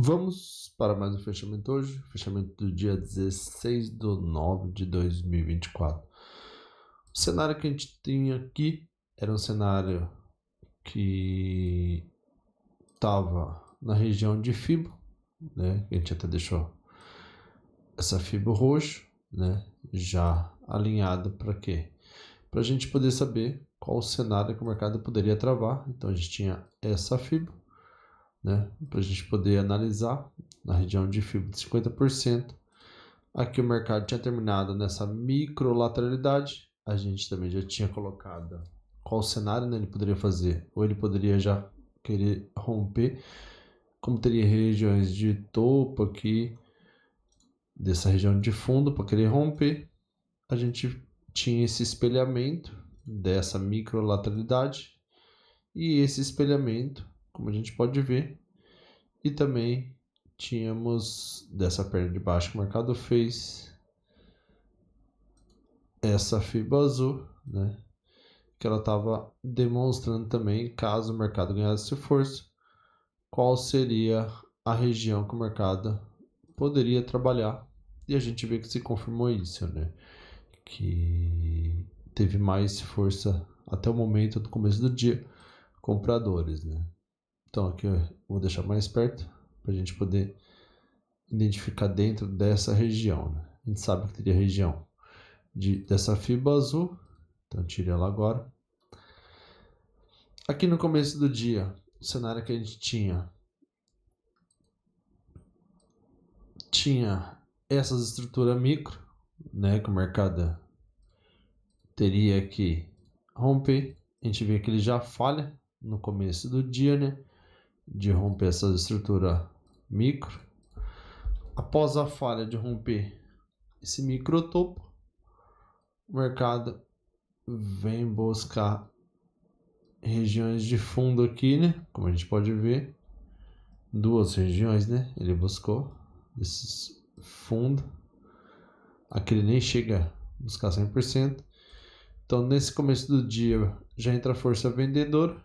Vamos para mais um fechamento hoje, fechamento do dia 16/9/2024. O cenário que a gente tinha aqui era um cenário que estava na região de FIBO, né? A gente até deixou essa FIBO roxo, né? Já alinhado para quê? Para a gente poder saber qual o cenário que o mercado poderia travar. Então a gente tinha essa FIBO, né? Para a gente poder analisar na região de FIBO de 50%. Aqui o mercado tinha terminado nessa microlateralidade. A gente também já tinha colocado qual cenário, né, ele poderia fazer. Ou ele poderia já querer romper. Como teria regiões de topo aqui, dessa região de fundo, para querer romper, a gente tinha esse espelhamento dessa microlateralidade. E esse espelhamento, como a gente pode ver, e também tínhamos dessa perna de baixo que o mercado fez essa fibra azul, né? Que ela estava demonstrando também, caso o mercado ganhasse força, qual seria a região que o mercado poderia trabalhar. E a gente vê que se confirmou isso, né? Que teve mais força até o momento do começo do dia, compradores, né? Então aqui eu vou deixar mais perto para a gente poder identificar dentro dessa região, né? A gente sabe que teria região dessa fibra azul, então tire ela agora. Aqui no começo do dia, o cenário que a gente tinha essas estruturas micro, né, que o mercado teria que romper. A gente vê que ele já falha no começo do dia, né, de romper essas estruturas micro. Após a falha de romper esse micro topo, o mercado vem buscar regiões de fundo aqui, né, como a gente pode ver, duas regiões, né, ele buscou esses fundo. Aqui ele nem chega a buscar 100%. Então, nesse começo do dia, já entra a força vendedora,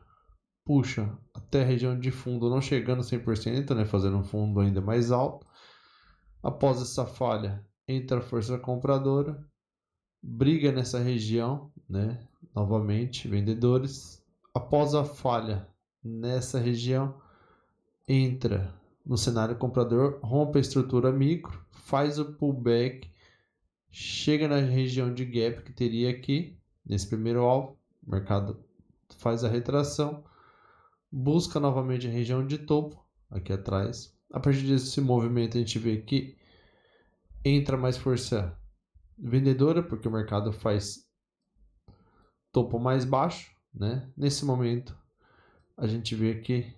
puxa até a região de fundo, não chegando a 100%, né, fazendo um fundo ainda mais alto. Após essa falha, entra a força compradora, briga nessa região, né, novamente, vendedores. Após a falha nessa região, entra no cenário comprador, rompe a estrutura micro, faz o pullback, chega na região de gap que teria aqui, nesse primeiro alvo, o mercado faz a retração, busca novamente a região de topo, aqui atrás. A partir desse movimento a gente vê que entra mais força vendedora, porque o mercado faz topo mais baixo, né? Nesse momento a gente vê que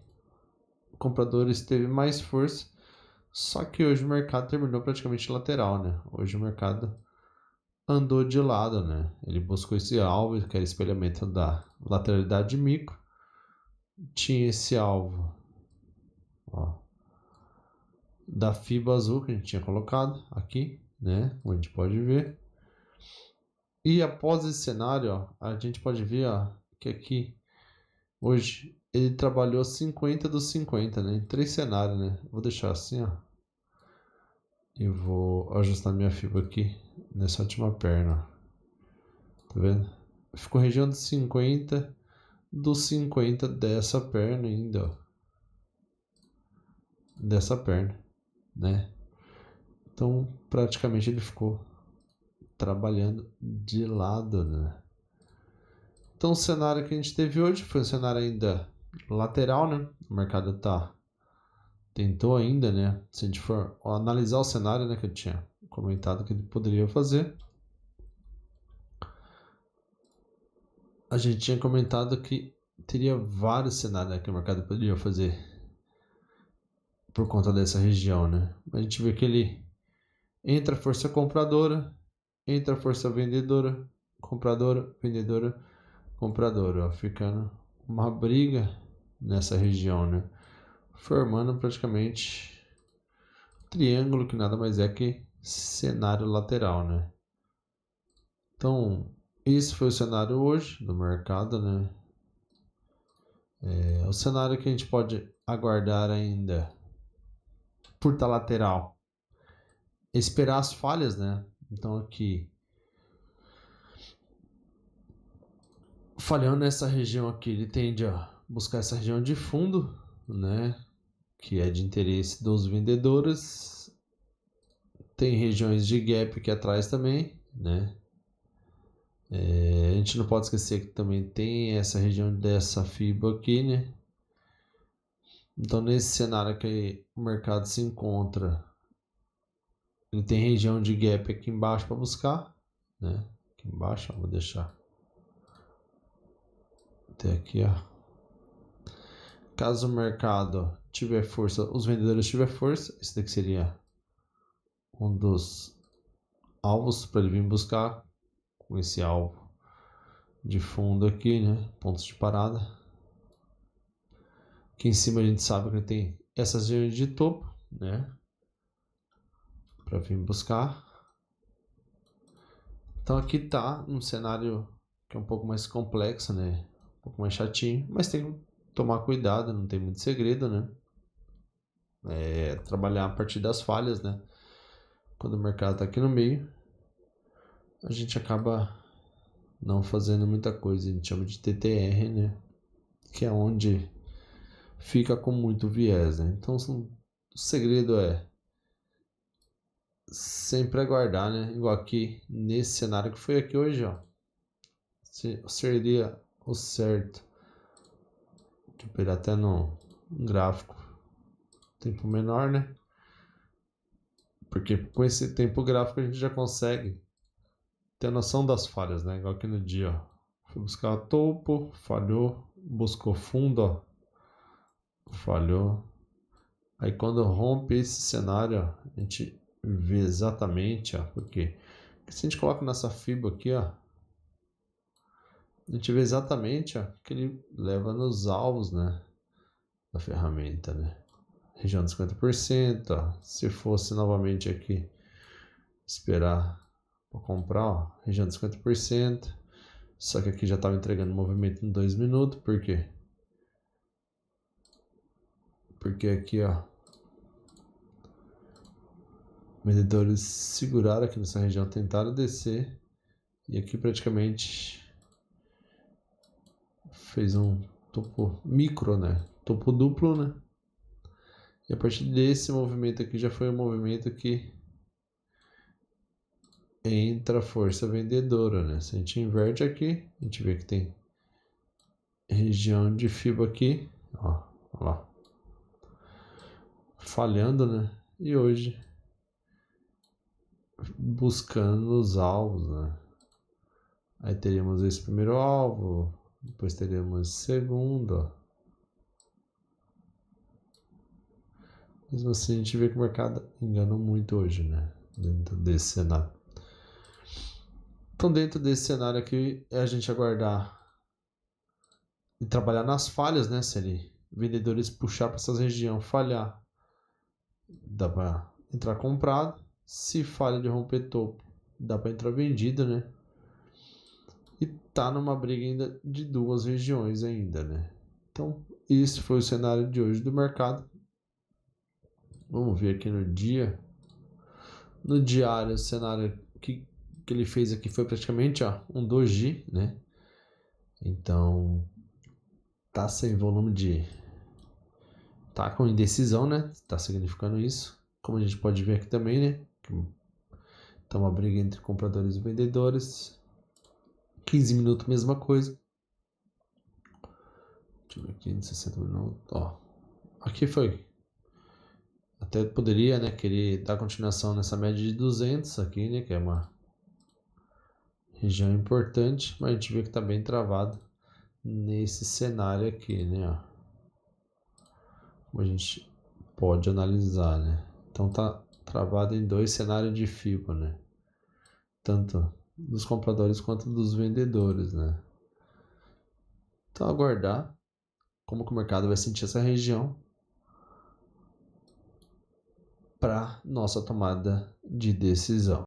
o comprador teve mais força, só que hoje o mercado terminou praticamente lateral, né? Hoje o mercado andou de lado, né? Ele buscou esse alvo, que era espelhamento da lateralidade micro. Tinha esse alvo, ó, da fibra azul que a gente tinha colocado aqui, né? Como a gente pode ver. E após esse cenário, ó, a gente pode ver, ó, que aqui hoje ele trabalhou 50 dos 50, né? Em três cenários, né? Vou deixar assim, ó. E vou ajustar minha fibra aqui nessa última perna. Tá vendo? Ficou região de 50 dos 50 dessa perna ainda, ó. Dessa perna, né? Então, praticamente ele ficou trabalhando de lado, né? Então, o cenário que a gente teve hoje foi um cenário ainda lateral, né? O mercado tentou ainda, né? Se a gente for analisar o cenário, né, que eu tinha comentado que ele poderia fazer, a gente tinha comentado que teria vários cenários, né, que o mercado poderia fazer por conta dessa região, né? A gente vê que ele entra a força compradora, entra a força vendedora, compradora, vendedora, compradora, ó, ficando uma briga nessa região, né? Formando praticamente um triângulo que nada mais é que cenário lateral, né? Então, esse foi o cenário hoje do mercado, né? O cenário que a gente pode aguardar ainda furta lateral, esperar as falhas, né? Então aqui, falhando nessa região aqui, ele tende a buscar essa região de fundo, né? Que é de interesse dos vendedores. Tem regiões de gap aqui atrás também, né? A gente não pode esquecer que também tem essa região dessa FIBA aqui, né? Então, nesse cenário que o mercado se encontra, ele tem região de gap aqui embaixo para buscar, né? Aqui embaixo, ó, vou deixar até aqui, ó. Caso o mercado tiver força, os vendedores tiver força, esse daqui seria um dos alvos para ele vir buscar com esse alvo de fundo aqui, né? Pontos de parada. Aqui em cima a gente sabe que ele tem essas regiões de topo, né? Para vir buscar. Então aqui tá um cenário que é um pouco mais complexo, né? Um pouco mais chatinho, mas tem que tomar cuidado, não tem muito segredo, né? Trabalhar a partir das falhas, né? Quando o mercado tá aqui no meio, a gente acaba não fazendo muita coisa, a gente chama de TTR, né? Que é onde fica com muito viés, né? Então o segredo é sempre aguardar, né? Igual aqui nesse cenário que foi aqui hoje, ó. Seria o certo. Deixa eu pegar até no gráfico. Tempo menor, né? Porque com esse tempo gráfico a gente já consegue ter a noção das falhas, né? Igual aqui no dia, ó. Fui buscar o topo, falhou, buscou fundo, ó. Falhou. Aí quando rompe esse cenário, ó, a gente vê exatamente, ó, por quê? Porque se a gente coloca nessa FIBA aqui, ó, a gente vê exatamente, ó, que ele leva nos alvos, né, da ferramenta, né? Região de 50%, ó. Se fosse novamente aqui esperar para comprar, ó, região de 50%. Só que aqui já estava entregando movimento em 2 minutos, por quê? Porque aqui, ó, vendedores seguraram aqui nessa região, tentaram descer e aqui praticamente fez um topo micro, né? Topo duplo, né? E a partir desse movimento aqui já foi um movimento que entra a força vendedora, né? Se a gente inverte aqui, a gente vê que tem região de FIBA aqui, ó lá, falhando, né? E hoje buscando os alvos, né? Aí teríamos esse primeiro alvo, depois teríamos esse segundo, ó. Mesmo assim a gente vê que o mercado engana muito hoje, né? Dentro desse cenário. Então dentro desse cenário aqui é a gente aguardar e trabalhar nas falhas, né? Se ele vendedores puxar para essas regiões, falhar, dá para entrar comprado. Se falha de romper topo, dá para entrar vendido, né? E tá numa briga ainda de duas regiões ainda, né? Então esse foi o cenário de hoje do mercado. Vamos ver aqui no dia. No diário, o cenário que ele fez aqui foi praticamente, ó, um doji, né? Então tá sem volume de... Tá com indecisão, né? Tá significando isso. Como a gente pode ver aqui também, né? Tá uma briga entre compradores e vendedores. 15 minutos, mesma coisa. Deixa eu ver aqui, 60 minutos. Ó, aqui foi. Até poderia, né, querer dar continuação nessa média de 200 aqui, né? Que é uma região importante. Mas a gente vê que tá bem travado nesse cenário aqui, né? Ó. Como a gente pode analisar, né? Então tá travado em dois cenários de FIBA, né? Tanto dos compradores quanto dos vendedores, né? Então aguardar como que o mercado vai sentir essa região para nossa tomada de decisão.